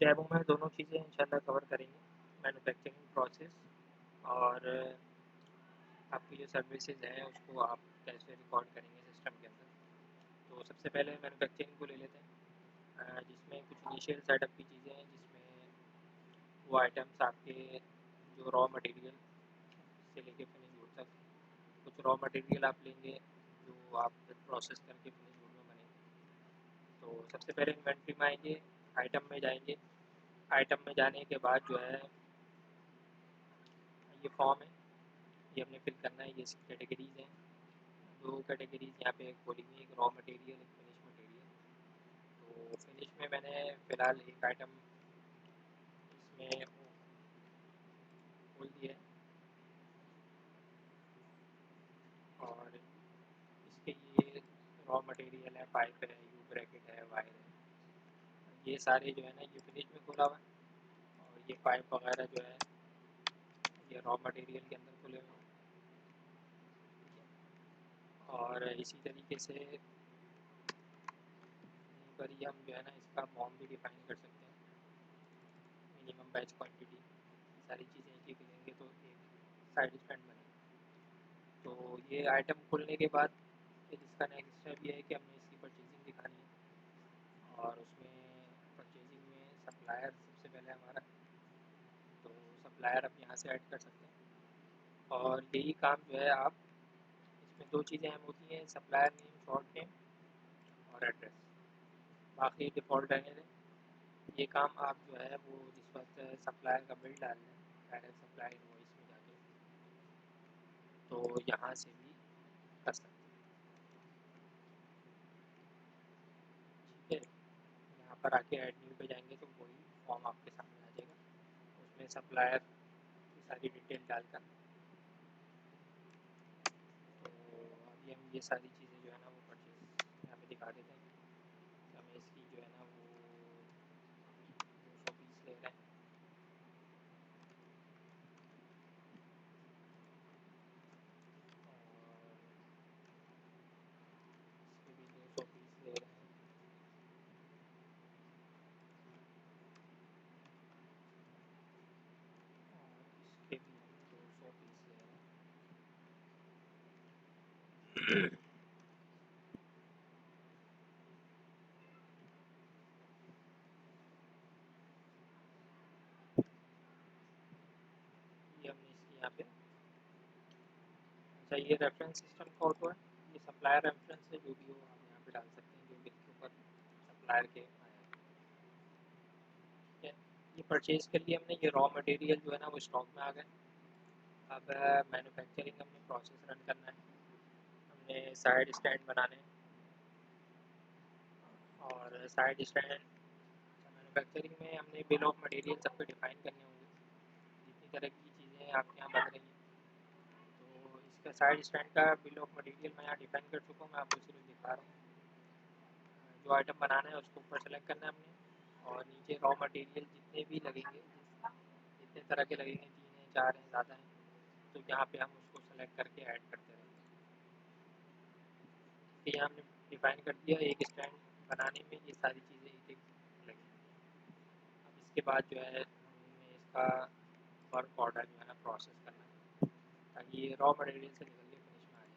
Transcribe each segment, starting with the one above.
Demo में दोनों चीज़ें इंशाल्लाह कवर करेंगे, मैन्युफैक्चरिंग प्रोसेस और आपकी जो सर्विसेज हैं उसको आप कैसे रिकॉर्ड करेंगे सिस्टम के अंदर। तो सबसे पहले मैन्युफैक्चरिंग को ले लेते हैं, जिसमें कुछ इनिशियल सेटअप की चीज़ें हैं, जिसमें वो आइटम्स आपके जो रॉ मटेरियल से लेके फिनिश गुड तक कुछ रॉ मटेरियल आप लेंगे जो आप प्रोसेस करके फिनिश गुड में बनेंगे। तो सबसे पहले इन्वेंट्री में आएंगे, आइटम में जाएंगे। आइटम में जाने के बाद जो है ये फॉर्म है, ये हमने फिल करना है। ये कैटेगरीज हैं, दो कैटेगरीज यहाँ पे खोली हुई, एक रॉ मटेरियल, एक फिनिश मटेरियल। तो फिनिश में मैंने फ़िलहाल एक आइटम इसमें खोल दिया है और इसके ये रॉ मटेरियल है, पाइप है, यू ब्रैकेट है, वायर है, ये सारे जो है ना ये फिनिश में खोला हुआ है। और ये पाइप वगैरह जो है ये रॉ मटेरियल के अंदर खुले हुए हैं। और इसी तरीके से यहीं पर ही हम जो है ना इसका मॉम भी डिफाइन कर सकते हैं, मिनिमम बैच क्वांटिटी, सारी चीज़ें एक एक लेंगे तो एक साइड स्टैंड बनेगा। तो ये आइटम खुलने के बाद फिर इसका नेक्स्ट स्टेप ये है कि हमने इसकी परचेजिंग दिखानी है और उसमें परचेजिंग में सप्लायर सबसे पहले हमारा, तो सप्लायर आप यहाँ से ऐड कर सकते हैं। और यही काम जो है आप, इसमें दो चीज़ें अहम होती हैं, सप्लायर नेम, शॉर्ट नेम और एड्रेस, बाकी डिफ़ॉल्ट रहने दें। ये काम आप जो है वो जिस वक्त सप्लायर का बिल डाल दें डायरेक्ट सप्लायर इनवॉइस में जाके, तो यहाँ से भी कर सकते हैं। ठीक है, यहाँ पर आके ऐड न्यू पे जाएंगे तो वही फॉर्म आपके सामने आ जाएगा, उसमें सप्लायर की सारी डिटेल डालकर। तो अभी हम ये सारी चीज़ें जो है ना वो परचेज यहाँ पे दिखा देते हैं। हमें इसकी जो है ना वो 200 पीस ले रहे हैं और इसके भी 200 पीस ले रहे हैं और इसके भी हम 200 पीस ले रहे हैं। ये हमने इसकी यहाँ पे, अच्छा ये रेफरेंस सिस्टम का ऑटो है, ये सप्लायर रेफरेंस है, जो भी हो आप यहाँ पे डाल सकते हैं जो बिल के ऊपर सप्लायर के आया है। ठीक है, ये परचेज कर लिया हमने। ये रॉ मटेरियल जो है ना वो स्टॉक में आ गए। अब मैन्युफैक्चरिंग हमने प्रोसेस रन करना है, हमने साइड स्टैंड बनाने हैं और साइड स्टैंड मैन्युफैक्चरिंग में हमने बिल ऑफ मटेरियल सबको डिफाइन करने होंगे, जितनी तरह की चीज़ें आपके यहाँ बन रही हैं। तो इसका साइड स्टैंड का बिल ऑफ मटेरियल मैं यहाँ डिफाइन कर चुका हूँ, मैं आपको सिर्फ दिखा रहा हूँ। जो आइटम बनाना है उसको ऊपर सेलेक्ट करना है हमने और नीचे रॉ मटेरियल जितने भी लगेंगे, जितने तरह के लगेंगे, 3 हैं, 4 हैं, ज़्यादा हैं, तो यहाँ पे हम उसको सेलेक्ट करके ऐड करते रहेंगे। तो यहाँ हमने डिफाइन कर दिया एक स्टैंड बनाने में ये सारी चीज़ें एक एक लगेंगी। अब इसके बाद जो है हमें इसका वर्क ऑर्डर जो है ना प्रोसेस करना है ताकि ये रॉ मटेरियल से निकल के फिनिश में आ जाए।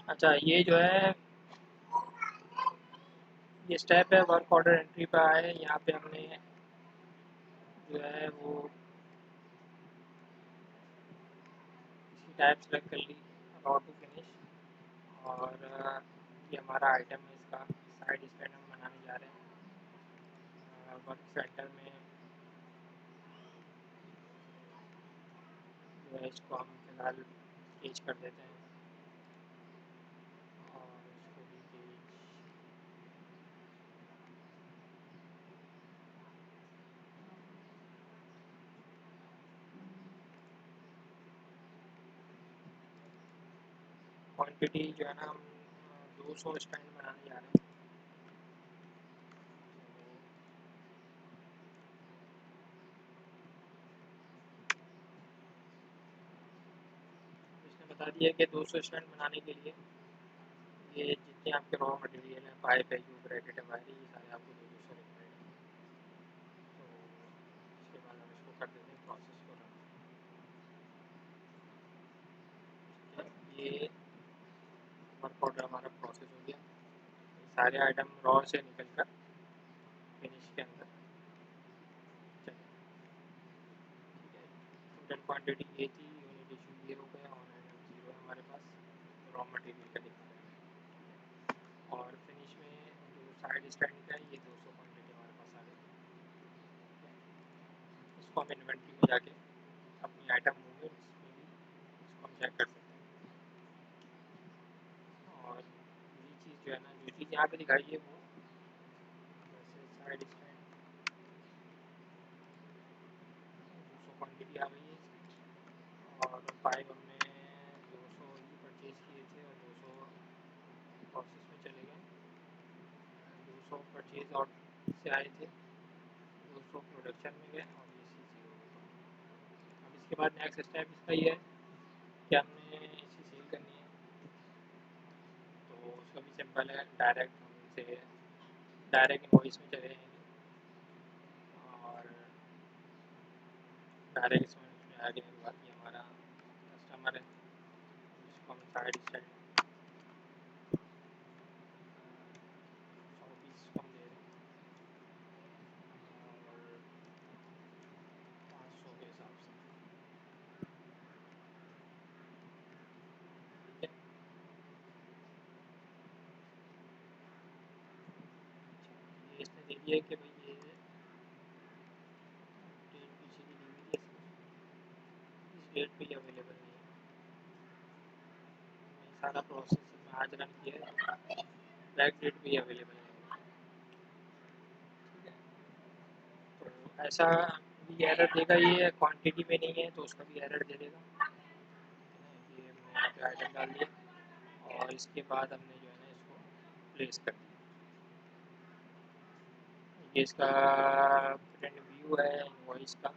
अच्छा ये जो है ये स्टेप है वर्क ऑर्डर एंट्री पे आए, यहाँ पे हमने जो है वो इसकी टाइप सेलेक्ट कर ली, अबाउट टू फिनिश। और ये हमारा आइटम है, इसका साइड स्टैंड हम बनाने जा रहे हैं। वर्क सेंटर में जो है इसको हम फिलहाल स्केच कर देते हैं और इसको भी पेज क्वांटिटी जो है ना हम 200 स्टैंड बनाने जा रहे हैं। इसने बता दिया कि 200 स्टैंड बनाने के लिए ये जितने आपके रॉ मटेरियल हैं, पाइप है, जो ब्रैकेट है, वायर है, ये सारे आपको 200 रिक्वायर्ड है। तो इसके बाद हम इसको कर देते हैं प्रोसेस को रन। ये वर्क ऑर्डर हमारा प्रोसेस हो गया। सारे आइटम रॉ से निकल कर फिनिश के अंदर चले। ठीक है, टोटल क्वांटिटी ये थी, यूनिट इशू ये हो गया, ऑन आइटम 0 है हमारे पास, रॉ मटेरियल का दिखा रहा है। और फिनिश में जो साइड स्टैंड का है, ये 200 क्वांटिटी हमारे पास आ गई। इसको हम इन्वेंट्री में जाके अपनी आइटम मूवमेंट्स में भी इसको हम चेक कर सकते हैं। और ये चीज़ जो है ना, जो चीज़ यहाँ पे दिखाई है वो जैसे साइड स्टैंड 200 क्वांटिटी आ गई है इसकी। और पाइप हमने 200 ही परचेज़ किए थे और 200 प्रोसेस में चले गए। 200 परचेज़ और से आए थे, 200 प्रोडक्शन में गए और ये सी हो गई। अब इसके बाद नेक्स्ट स्टेप इसका ये है कि हमने इसे सेल करनी है। तो उसका भी सिंपल है, डायरेक्ट हम इसे डायरेक्ट इनवॉइस में चले जाएंगे और डायरेक्ट इसमें आ गया के बाद ये हमारा कस्टमर है जिसको हम साइड स्टैंड 120 को हम दे रहे हैं और 500 के हिसाब से। ठीक है, ये इसने दे दिया कि भाई ये डेट पीछे की दी हुई है, इस डेट पे ये अवेलेबल नहीं है। मैं सारा प्रोसेस में आज रन किया है, बैक डेट पे अवेलेबल नहीं है। ठीक है, तो ऐसा भी एरर देगा, ये क्वांटिटी में नहीं है तो उसका भी एरर दे देगा। ये हमने यहाँ पे आइटम डाल दिया और इसके बाद हमने जो है ना इसको प्लेस कर दिया। ये इसका फ्रंट व्यू है इनवॉइस का।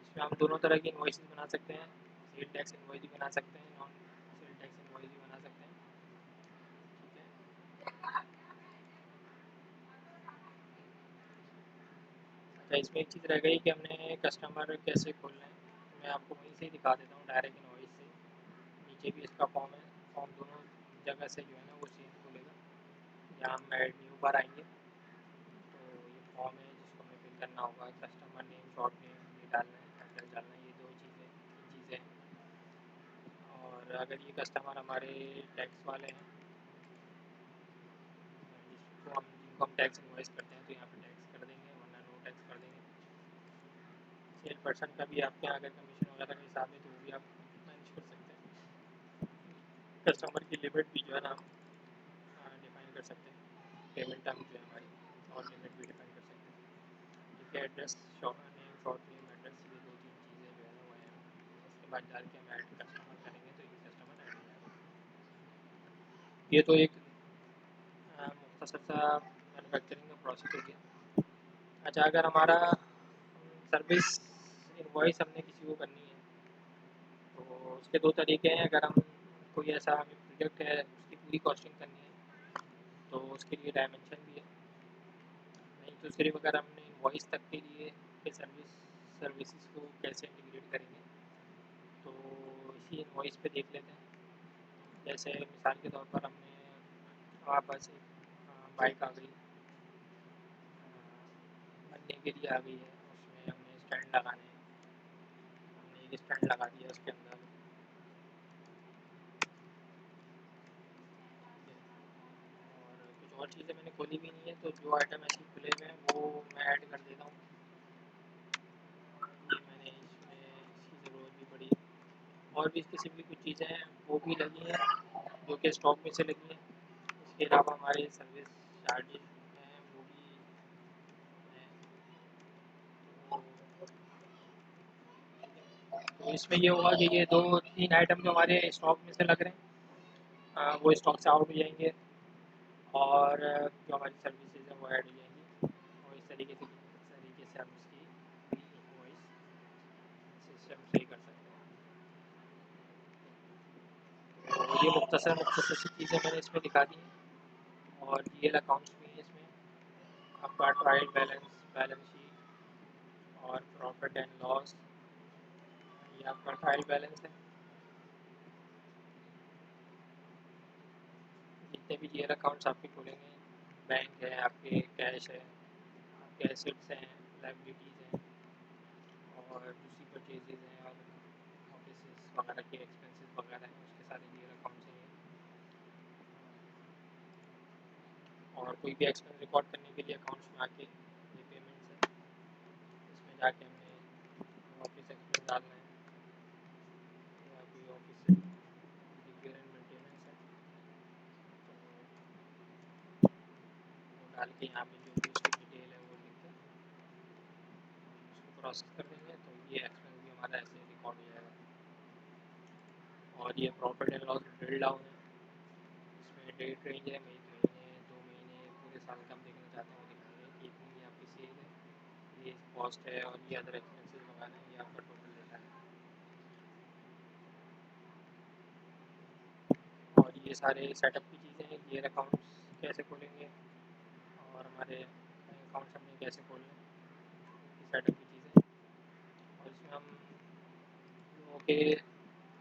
इसमें हम दोनों तरह की इनवॉइसेस बना सकते हैं, सेल टैक्स इनवॉइस भी बना सकते हैं, नॉन सेल टैक्स इनवॉइस भी बना सकते हैं। ठीक है, अच्छा इसमें एक चीज़ रह गई कि हमने कस्टमर कैसे खोलना है, तो मैं आपको वहीं से ही दिखा देता हूँ, डायरेक्ट इनवॉइस से। नीचे भी इसका फॉर्म है, फॉर्म दोनों जगह से जो है ना वो सेम खोलेगा। यहाँ हम ऐड न्यू बार आएंगे तो ये फॉर्म है जिसको हमें फिल करना होगा, कस्टमर नेम, शॉर्ट नेम ये डालना है, एड्रेस डालना है, ये दो चीज़ें, तीन चीज़ें हैं। और अगर ये कस्टमर हमारे टैक्स वाले हैं जिनको हम टैक्स इनवॉइस करते हैं तो यहाँ पे टैक्स कर देंगे, वरना नो टैक्स कर देंगे। सेल पर्सन का भी आपके यहाँ अगर कमीशन वगैरह का हिसाब है तो वो भी आप मैनेज कर सकते हैं। कस्टमर की लिमिट भी जो है ना हम डिफाइन कर सकते हैं, पेमेंट टर्म जो है हमारी और लिमिट भी डिफाइन कर सकते हैं। ठीक है, address, name, short name, address, ये दो तीन चीज़ें जो है ना वो हैं। उसके बाद डाल के हम ऐड कस्टमर करेंगे तो ये कस्टमर ऐड हो जाएगा। ये तो एक मुख्तसर सा मैन्युफैक्चरिंग का प्रोसेस हो गया। अच्छा, अगर हमारा सर्विस इनवॉइस हमने किसी को करनी है तो उसके दो तरीके हैं। अगर हम कोई ऐसा हमें प्रोजेक्ट है उसकी पूरी कॉस्टिंग करनी है तो उसके लिए डायमेंशन भी है। नहीं तो सिर्फ अगर हमने इनवॉइस तक के लिए सर्विसेज को कैसे इंटीग्रेट करेंगे तो इसी इनवॉइस पे देख लेते हैं। जैसे मिसाल के तौर पर हमने हमारे पास एक बाइक आ गई, बनने के लिए आ गई है, उसमें हमने स्टैंड लगाने हैं, हमने एक स्टैंड लगा दिया उसके अंदर। और कुछ और चीज़ें मैंने खोली भी नहीं है, तो जो आइटम ऐसी खुले हुए हैं वो मैं ऐड कर देता हूँ। ये मैंने इसमें इसकी ज़रूरत भी पड़ी। और भी इस किस्म की कुछ चीज़ें हैं वो भी लगी हैं जो कि स्टॉक में से लगी हैं। इसके अलावा हमारे सर्विस चार्जेस हैं वो भी हैं। तो इसमें ये होगा कि ये 2-3 आइटम जो हमारे स्टॉक में से लग रहे हैं वो स्टॉक से आउट हो जाएंगे और जो हमारी सर्विसेज हैं वो ऐड हो जाएंगी और इस तरीके से हम इसकी इनवॉइस सिस्टम सही कर सकते हैं। तो ये मुख्तसर सी चीज़ें मैंने इसमें दिखा दी हैं और GL अकाउंट्स भी हैं इसमें। आपका ट्रायल बैलेंस, बैलेंस शीट और प्रॉफिट एंड लॉस, ये आपका ट्रायल बैलेंस है। जितने भी GL अकाउंट्स आपके खुलेंगे, बैंक है, आपके कैश है, आपके एसेट्स हैं, लाइबिलिटीज़ हैं और दूसरी परचेजेज हैं और ऑफिस वगैरह के एक्सपेंसेस वगैरह हैं, उसके सारे GL अकाउंट्स हैं। और कोई भी एक्सपेंस रिकॉर्ड करने के लिए अकाउंट्स में आके ये पेमेंट्स है, इसमें जाके हमने ऑफिस एक्सपेंस डालना है या कोई ऑफिस रिपेयर एंड मेंटेनेंस है तो वो डाल के यहाँ पे जो भी उसकी डिटेल है वो लिख के उसको प्रोसेस कर देंगे तो ये एक्सपेंस भी हमारा ऐसे रिकॉर्ड हो जाएगा। और ये profit and loss drill down है, इसमें डेट रेंज है, 1 महीने 2 महीने पूरे साल का हम देखना चाहते हैं वो दिखाएंगे कि इतनी आपकी सेल है, ये कॉस्ट है और ये अदर एक्सपेंसेस वगैरह हैं, ये आपका टोटल डेटा है। और ये सारे सेटअप की चीज़ें हैं, ये अकाउंट्स कैसे खोलेंगे और हमारे अकाउंट्स हमने कैसे खोलने हैं, सेटअप की चीज़ें। और इसमें हम लोगों के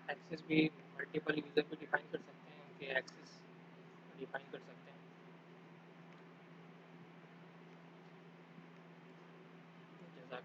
एक्सेस भी मल्टीपल यूज़र भी डिफाइन कर सकते हैं, उनके एक्सेस डिफाइन कर सकते हैं जैसा